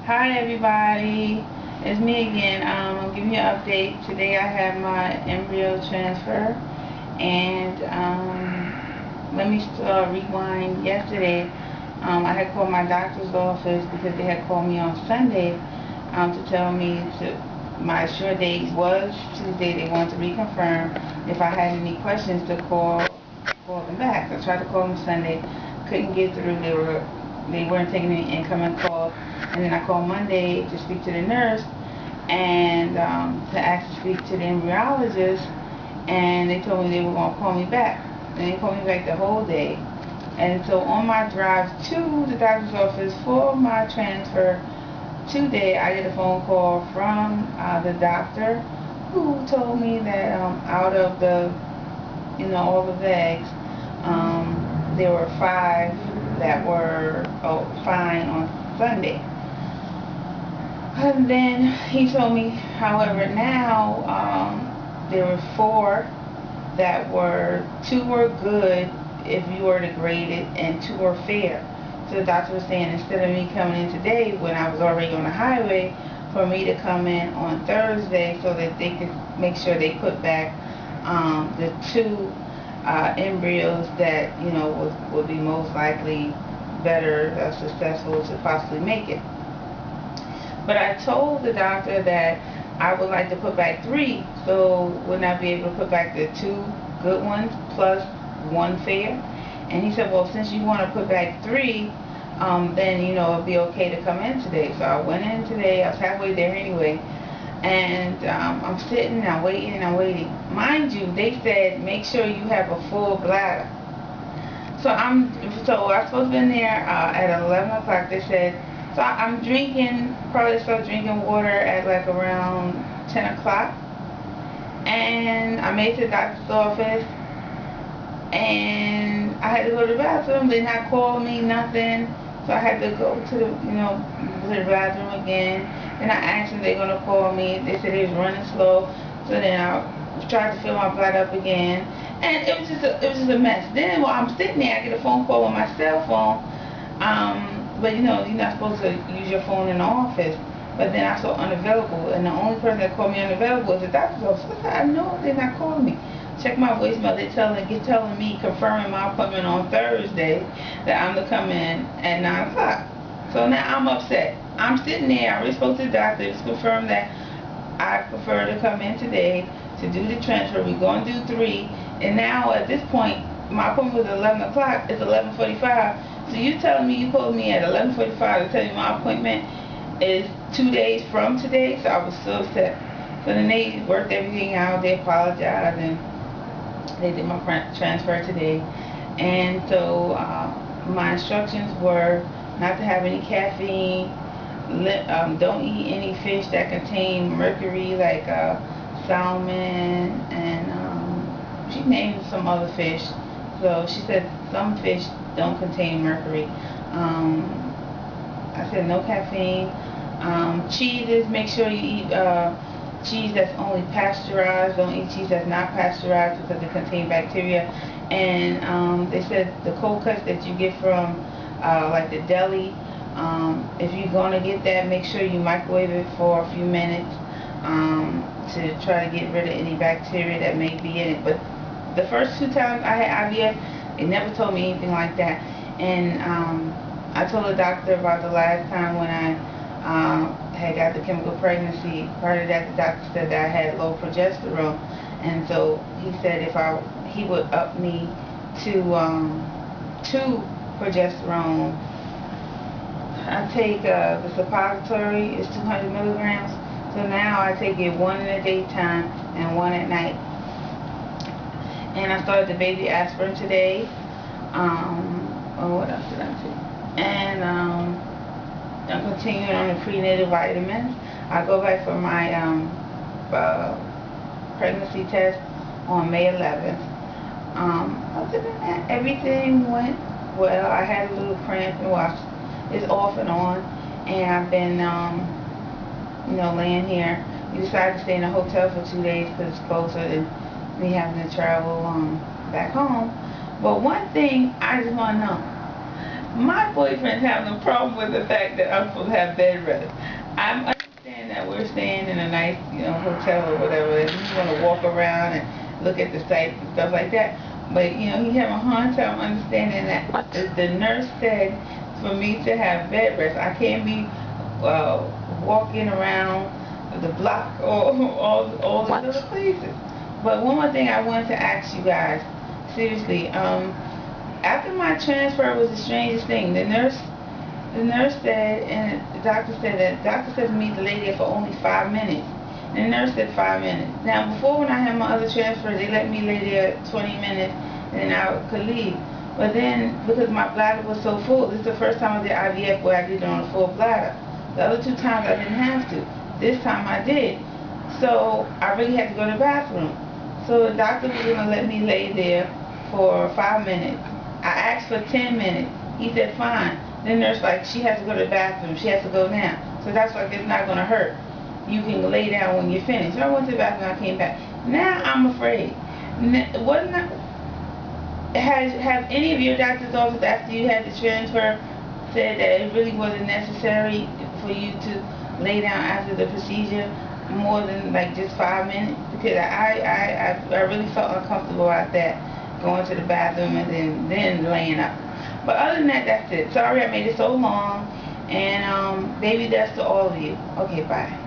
Hi everybody, it's me again. I'll give you an update. Today I had my embryo transfer, and let me rewind. Yesterday, I had called my doctor's office because they had called me on Sunday to tell me my sure date was Tuesday. They wanted to reconfirm if I had any questions to call them back. I tried to call them Sunday, couldn't get through. They weren't taking any incoming calls. And then I called Monday to speak to the nurse and to ask to speak to the embryologist, and they told me they were going to call me back. And they called me back the whole day. And so on my drive to the doctor's office for my transfer today, I get a phone call from the doctor who told me that out of all the bags, there were 5 that were fine on Sunday. And then he told me, however, now there were 4 that were 2 were good if you were to grade it, and 2 were fair. So the doctor was saying instead of me coming in today when I was already on the highway, for me to come in on Thursday so that they could make sure they put back the 2 embryos that would be most likely better successful to possibly make it. But I told the doctor that I would like to put back 3, so wouldn't I be able to put back the 2 good ones plus 1 fair? And he said, well, since you want to put back 3, then it'll be okay to come in today. So I went in today. I was halfway there anyway, and I'm sitting, I'm waiting, Mind you, they said make sure you have a full bladder. So I was supposed to be in there at 11 o'clock. They said. So I'm probably start drinking water at like around 10 o'clock. And I made it to the doctor's office. And I had to go to the bathroom. They not call me, nothing. So I had to go to the bathroom again. And I asked them if they're going to call me. They said they was running slow. So then I tried to fill my blood up again. And it was just a mess. Then while I'm sitting there, I get a phone call on my cell phone. But you're not supposed to use your phone in the office. But then I saw unavailable, and the only person that called me unavailable is the doctor's office. I said, I know they're not calling me. Check my voicemail. They're telling me, confirming my appointment on Thursday that I'm to come in at 9 o'clock. So now I'm upset. I'm sitting there. I already spoke to the doctor. It's confirmed that I prefer to come in today to do the transfer. We're going to do 3. And now at this point, my appointment was 11 o'clock. It's 11:45. So you telling me you called me at 11:45 to tell me my appointment is 2 days from today? So I was so upset. So then they worked everything out. They apologized and they did my transfer today. And so my instructions were not to have any caffeine. Don't eat any fish that contain mercury, like salmon, and she named some other fish. So she said some fish don't contain mercury. I said no caffeine. Cheeses, make sure you eat cheese that's only pasteurized. Don't eat cheese that's not pasteurized because it contains bacteria. And they said the cold cuts that you get from like the deli, if you're going to get that, make sure you microwave it for a few minutes to try to get rid of any bacteria that may be in it. But the first 2 times I had IVF, they never told me anything like that. And I told the doctor about the last time when I had got the chemical pregnancy. Part of that, the doctor said that I had low progesterone, and so he said he would up me to 2 progesterone. I take the suppository is 200 milligrams. So now I take it 1 in the daytime and 1 at night. And I started the baby aspirin today. What else did I take? And I'm continuing on the prenatal vitamins. I go back for my pregnancy test on May 11th. Other than that, everything went well. I had a little cramp and it's off and on, and I've been laying here. We decided to stay in a hotel for 2 days because it's closer than me having to travel back home. But one thing I just want to know, My boyfriend's having a problem with the fact that I'm supposed to have bed rest. I understand that we're staying in a nice, hotel or whatever, and he's going to walk around and look at the sights and stuff like that. But, he's having a hard time understanding that the nurse said for me to have bed rest. I can't be walking around the block or all the other places. But one more thing I wanted to ask you guys, seriously, after my transfer was the strangest thing. The nurse said, and the doctor said that, the doctor said to me to lay there for only 5 minutes. And the nurse said 5 minutes. Now, before when I had my other transfer, they let me lay there 20 minutes and then I could leave. But then, because my bladder was so full, this is the first time I did IVF where I did it on a full bladder. The other 2 times I didn't have to. This time I did. So, I really had to go to the bathroom. So, the doctor was going to let me lay there for 5 minutes. I asked for 10 minutes. He said, fine. Then nurse like, she has to go to the bathroom. She has to go now. So that's like, it's not going to hurt. You can lay down when you're finished. So I went to the bathroom, I came back. Now I'm afraid. Have any of your doctor's office, after you had the transfer, said that it really wasn't necessary for you to lay down after the procedure more than like just 5 minutes? Because I really felt uncomfortable about that, going to the bathroom and then laying up. But other than that, that's it. Sorry I made it so long. And baby, that's to all of you. Okay, bye.